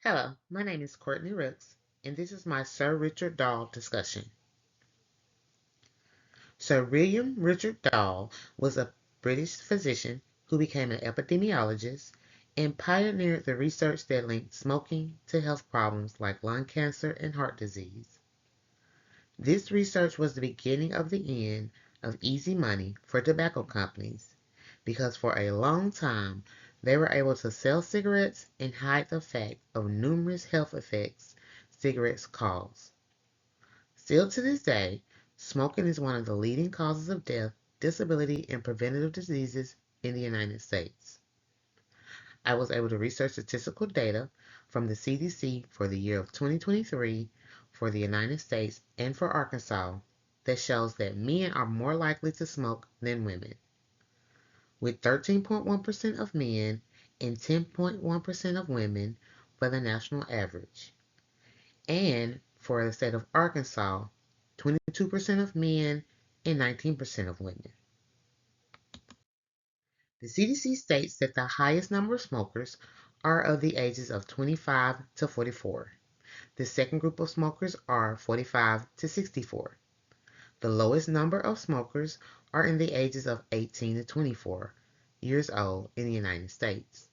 Hello, my name is Courtney Rooks, and this is my Sir Richard Dahl discussion. Sir William Richard Dahl was a British physician who became an epidemiologist and pioneered the research that linked smoking to health problems like lung cancer and heart disease. This research was the beginning of the end of easy money for tobacco companies because for a long time they were able to sell cigarettes and hide the fact of numerous health effects cigarettes cause. Still to this day, smoking is one of the leading causes of death, disability, and preventative diseases in the United States. I was able to research statistical data from the CDC for the year of 2023 for the United States and for Arkansas that shows that men are more likely to smoke than women, with 13.1% of men and 10.1% of women for the national average. And for the state of Arkansas, 22% of men and 19% of women. The CDC states that the highest number of smokers are of the ages of 25 to 44. The second group of smokers are 45 to 64. The lowest number of smokers are in the ages of 18 to 24 years old in the United States.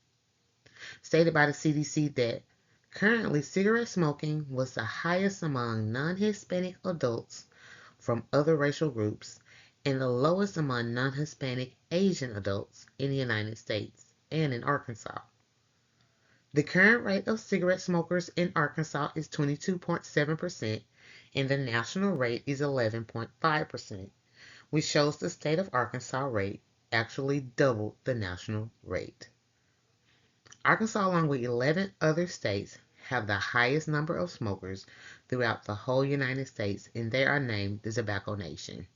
Stated by the CDC that currently cigarette smoking was the highest among non-Hispanic adults from other racial groups and the lowest among non-Hispanic Asian adults in the United States and in Arkansas. The current rate of cigarette smokers in Arkansas is 22.7% and the national rate is 11.5%, which shows the state of Arkansas rate actually doubled the national rate. Arkansas, along with 11 other states, have the highest number of smokers throughout the whole United States, and they are named the Tobacco Nation.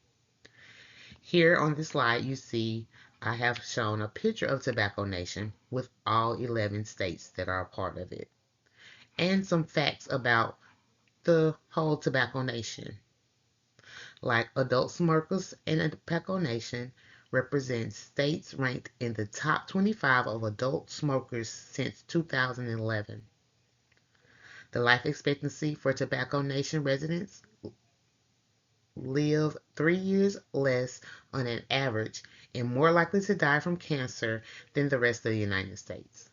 Here on this slide, you see I have shown a picture of Tobacco Nation with all 11 states that are a part of it, and some facts about the whole Tobacco Nation. Like adult smokers in a Tobacco Nation represents states ranked in the top 25 of adult smokers since 2011. The life expectancy for Tobacco Nation residents live 3 years less on an average and more likely to die from cancer than the rest of the United States.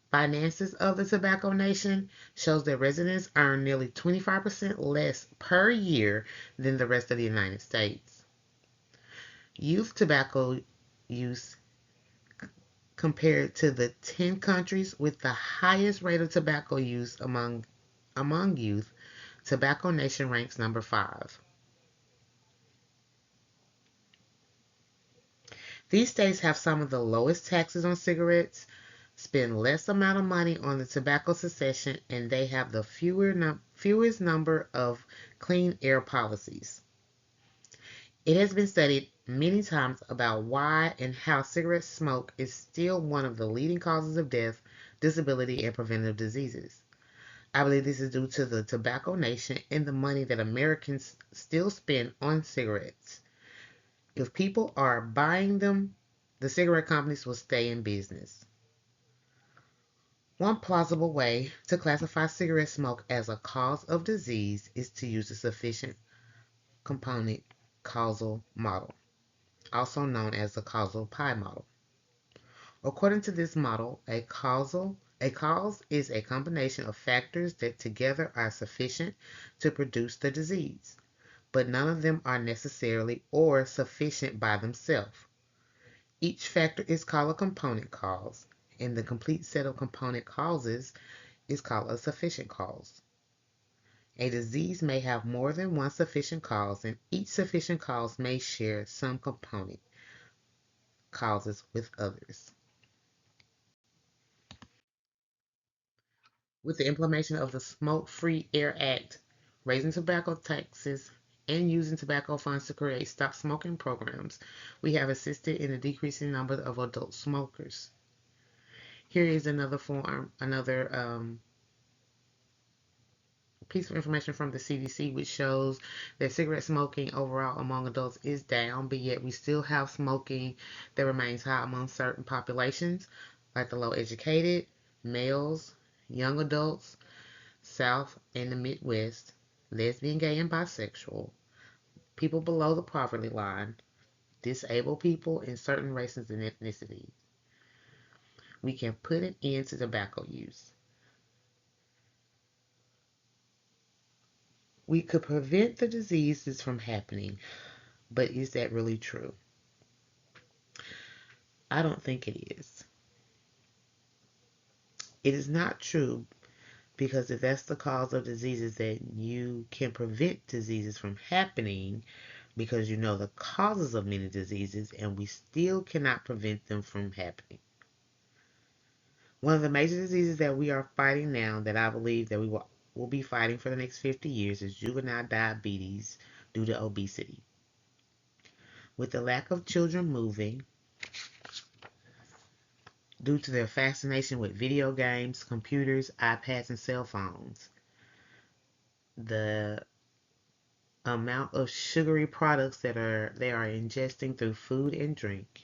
Finances of the Tobacco Nation shows that residents earn nearly 25% less per year than the rest of the United States. Youth tobacco use compared to the 10 countries with the highest rate of tobacco use among youth, Tobacco Nation ranks number 5. These states have some of the lowest taxes on cigarettes, spend less amount of money on the tobacco cessation, and they have the fewest number of clean air policies. It has been studied many times about why and how cigarette smoke is still one of the leading causes of death, disability, and preventative diseases. I believe this is due to the Tobacco Nation and the money that Americans still spend on cigarettes. If people are buying them, the cigarette companies will stay in business. One plausible way to classify cigarette smoke as a cause of disease is to use the sufficient component causal model, also known as the causal pie model. According to this model, a cause is a combination of factors that together are sufficient to produce the disease, but none of them are necessarily or sufficient by themselves. Each factor is called a component cause, and the complete set of component causes is called a sufficient cause. A disease may have more than one sufficient cause, and each sufficient cause may share some component causes with others. With the implementation of the Smoke Free Air Act, raising tobacco taxes, and using tobacco funds to create stop smoking programs, we have assisted in the decreasing number of adult smokers. Here is another piece of information from the CDC, which shows that cigarette smoking overall among adults is down, but yet we still have smoking that remains high among certain populations, like the low educated, males, young adults, South and the Midwest, lesbian, gay, and bisexual, people below the poverty line, disabled people, and certain races and ethnicities. We can put an end to tobacco use. We could prevent the diseases from happening, but is that really true? I don't think it is. It is not true because if that's the cause of diseases, that you can prevent diseases from happening because you know the causes of many diseases and we still cannot prevent them from happening. One of the major diseases that we are fighting now that I believe that we will be fighting for the next 50 years is juvenile diabetes due to obesity. With the lack of children moving, due to their fascination with video games, computers, iPads, and cell phones, the amount of sugary products that they are ingesting through food and drink,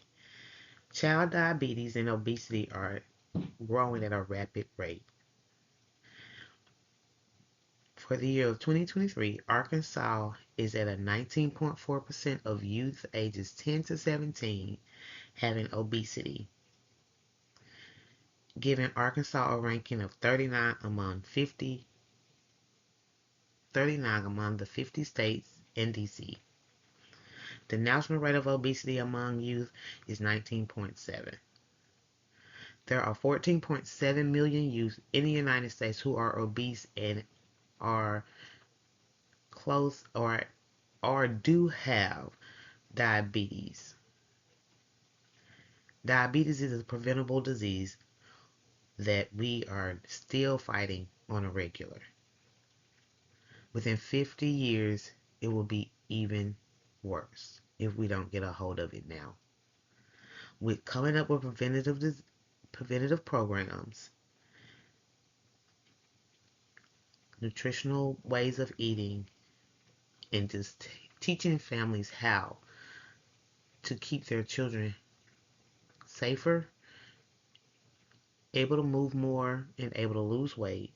child diabetes and obesity are growing at a rapid rate. For the year of 2023, Arkansas is at a 19.4% of youth ages 10 to 17 having obesity, giving Arkansas a ranking of 39 among the 50 states and DC. The national rate of obesity among youth is 19.7. There are 14.7 million youth in the United States who are obese and are close or do have diabetes. Diabetes is a preventable disease that we are still fighting on a regular. Within 50 years, it will be even worse if we don't get a hold of it now. With coming up with preventative programs, nutritional ways of eating, and just teaching families how to keep their children safer, able to move more, and able to lose weight,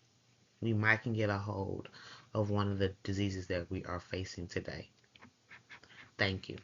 we might can get a hold of one of the diseases that we are facing today. Thank you.